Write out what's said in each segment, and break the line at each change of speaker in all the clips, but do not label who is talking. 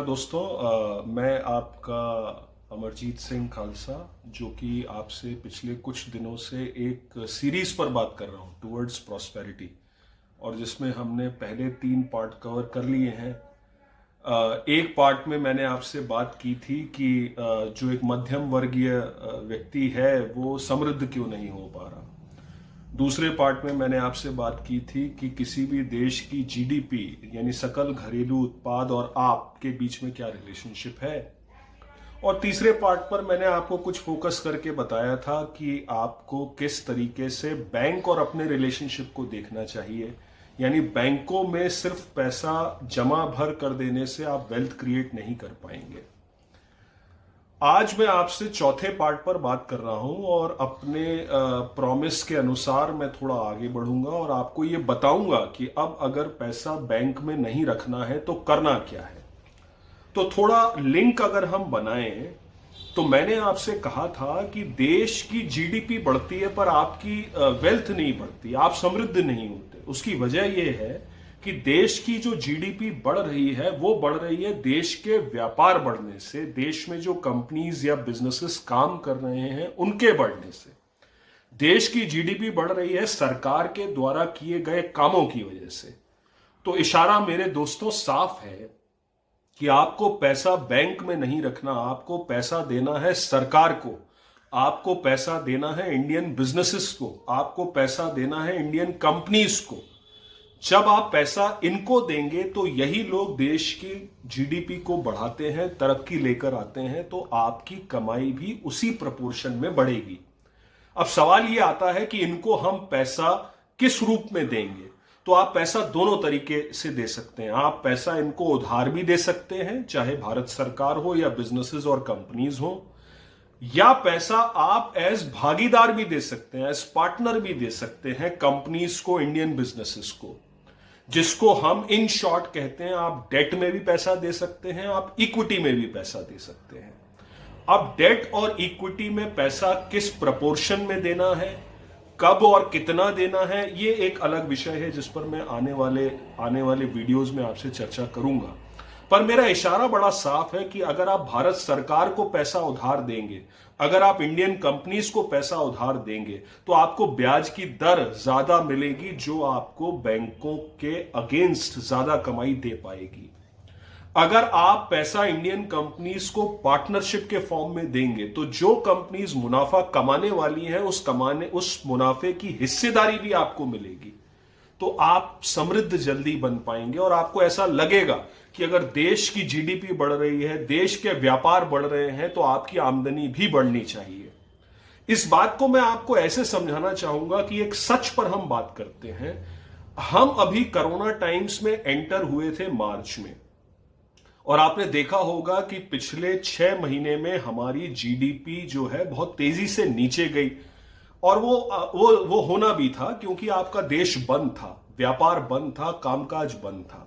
दोस्तों, मैं आपका अमरजीत सिंह खालसा, जो कि आपसे पिछले कुछ दिनों से एक सीरीज पर बात कर रहा हूं टुवर्ड्स प्रॉस्पेरिटी, और जिसमें हमने पहले 3 पार्ट कवर कर लिए हैं। एक पार्ट में मैंने आपसे बात की थी कि जो एक मध्यम वर्गीय व्यक्ति है वो समृद्ध क्यों नहीं हो पा रहा। दूसरे पार्ट में मैंने आपसे बात की थी कि किसी भी देश की जीडीपी यानी सकल घरेलू उत्पाद और आपके बीच में क्या रिलेशनशिप है। और तीसरे पार्ट पर मैंने आपको कुछ फोकस करके बताया था कि आपको किस तरीके से बैंक और अपने रिलेशनशिप को देखना चाहिए। यानी बैंकों में सिर्फ पैसा जमा भर कर देने से आप वेल्थ क्रिएट नहीं कर पाएंगे। आज मैं आपसे चौथे पार्ट पर बात कर रहा हूं और अपने प्रॉमिस के अनुसार मैं थोड़ा आगे बढ़ूंगा और आपको ये बताऊंगा कि अब अगर पैसा बैंक में नहीं रखना है तो करना क्या है। तो थोड़ा लिंक अगर हम बनाएं तो मैंने आपसे कहा था कि देश की जीडीपी बढ़ती है पर आपकी वेल्थ नहीं बढ़ती, आप समृद्ध नहीं होते। उसकी वजह यह है कि देश की जो जीडीपी बढ़ रही है वो बढ़ रही है देश के व्यापार बढ़ने से, देश में जो कंपनीज या बिजनेसेस काम कर रहे हैं उनके बढ़ने से। देश की जीडीपी बढ़ रही है सरकार के द्वारा किए गए कामों की वजह से। तो इशारा मेरे दोस्तों साफ है कि आपको पैसा बैंक में नहीं रखना, आपको पैसा देना है सरकार को, आपको पैसा देना है इंडियन बिजनेसेस को, आपको पैसा देना है इंडियन कंपनीज को। जब आप पैसा इनको देंगे तो यही लोग देश की जीडीपी को बढ़ाते हैं, तरक्की लेकर आते हैं, तो आपकी कमाई भी उसी प्रपोर्शन में बढ़ेगी। अब सवाल यह आता है कि इनको हम पैसा किस रूप में देंगे। तो आप पैसा दोनों तरीके से दे सकते हैं। आप पैसा इनको उधार भी दे सकते हैं, चाहे भारत सरकार हो या बिजनेसेस और कंपनीज हो, या पैसा आप एज भागीदार भी दे सकते हैं, एज पार्टनर भी दे सकते हैं कंपनीज को, इंडियन बिजनेसेस को, जिसको हम इन शॉर्ट कहते हैं। आप डेट में भी पैसा दे सकते हैं, आप इक्विटी में भी पैसा दे सकते हैं। अब डेट और इक्विटी में पैसा किस प्रपोर्शन में देना है, कब और कितना देना है, ये एक अलग विषय है जिस पर मैं आने वाले वीडियोस में आपसे चर्चा करूंगा। पर मेरा इशारा बड़ा साफ है कि अगर आप भारत सरकार को पैसा उधार देंगे, अगर आप इंडियन कंपनीज को पैसा उधार देंगे, तो आपको ब्याज की दर ज्यादा मिलेगी, जो आपको बैंकों के अगेंस्ट ज्यादा कमाई दे पाएगी। अगर आप पैसा इंडियन कंपनीज को पार्टनरशिप के फॉर्म में देंगे, तो जो कंपनीज मुनाफा कमाने वाली हैं उस मुनाफे की हिस्सेदारी भी आपको मिलेगी। तो आप समृद्ध जल्दी बन पाएंगे और आपको ऐसा लगेगा कि अगर देश की जीडीपी बढ़ रही है, देश के व्यापार बढ़ रहे हैं, तो आपकी आमदनी भी बढ़नी चाहिए। इस बात को मैं आपको ऐसे समझाना चाहूंगा कि एक सच पर हम बात करते हैं। हम अभी कोरोना टाइम्स में एंटर हुए थे मार्च में, और आपने देखा होगा कि पिछले 6 महीने में हमारी जीडीपी जो है बहुत तेजी से नीचे गई। और वो होना भी था क्योंकि आपका देश बंद था, व्यापार बंद था, कामकाज बंद था।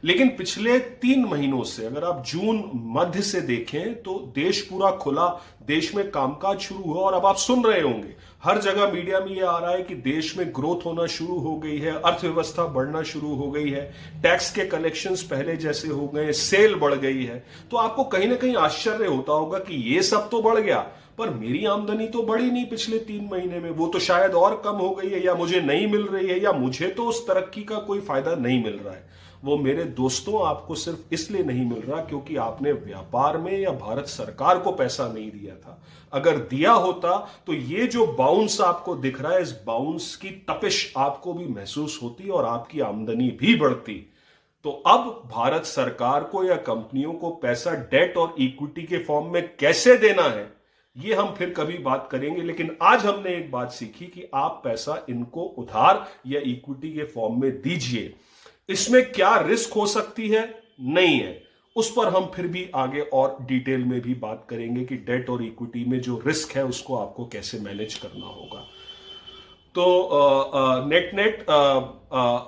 लेकिन पिछले 3 महीनों से, अगर आप जून मध्य से देखें, तो देश पूरा खुला, देश में कामकाज शुरू हुआ। और अब आप सुन रहे होंगे हर जगह मीडिया में यह आ रहा है कि देश में ग्रोथ होना शुरू हो गई है, अर्थव्यवस्था बढ़ना शुरू हो गई है, टैक्स के कलेक्शंस पहले जैसे हो गए, सेल बढ़ गई है। तो आपको कहीं ना कहीं आश्चर्य होता होगा कि ये सब तो बढ़ गया, पर मेरी आमदनी तो बढ़ी नहीं पिछले 3 महीने में, वो तो शायद और कम हो गई है, या मुझे नहीं मिल रही है, या मुझे तो उस तरक्की का कोई फायदा नहीं मिल रहा है। वो मेरे दोस्तों आपको सिर्फ इसलिए नहीं मिल रहा क्योंकि आपने व्यापार में या भारत सरकार को पैसा नहीं दिया था। अगर दिया होता तो ये जो बाउंस आपको दिख रहा है, इस बाउंस की तपिश आपको भी महसूस होती और आपकी आमदनी भी बढ़ती। तो अब भारत सरकार को या कंपनियों को पैसा डेट और इक्विटी के फॉर्म में कैसे देना है, ये हम फिर कभी बात करेंगे। लेकिन आज हमने एक बात सीखी कि आप पैसा इनको उधार या इक्विटी के फॉर्म में दीजिए। इसमें क्या रिस्क हो सकती है, नहीं है, उस पर हम फिर भी आगे और डिटेल में भी बात करेंगे कि डेट और इक्विटी में जो रिस्क है उसको आपको कैसे मैनेज करना होगा। तो नेट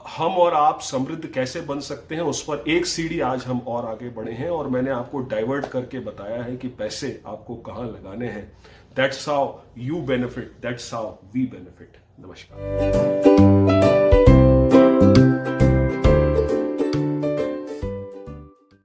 हम और आप समृद्ध कैसे बन सकते हैं, उस पर एक सीढ़ी आज हम और आगे बढ़े हैं, और मैंने आपको डाइवर्ट करके बताया है कि पैसे आपको कहां लगाने हैं। That's how you benefit, that's how we benefit. नमस्कार।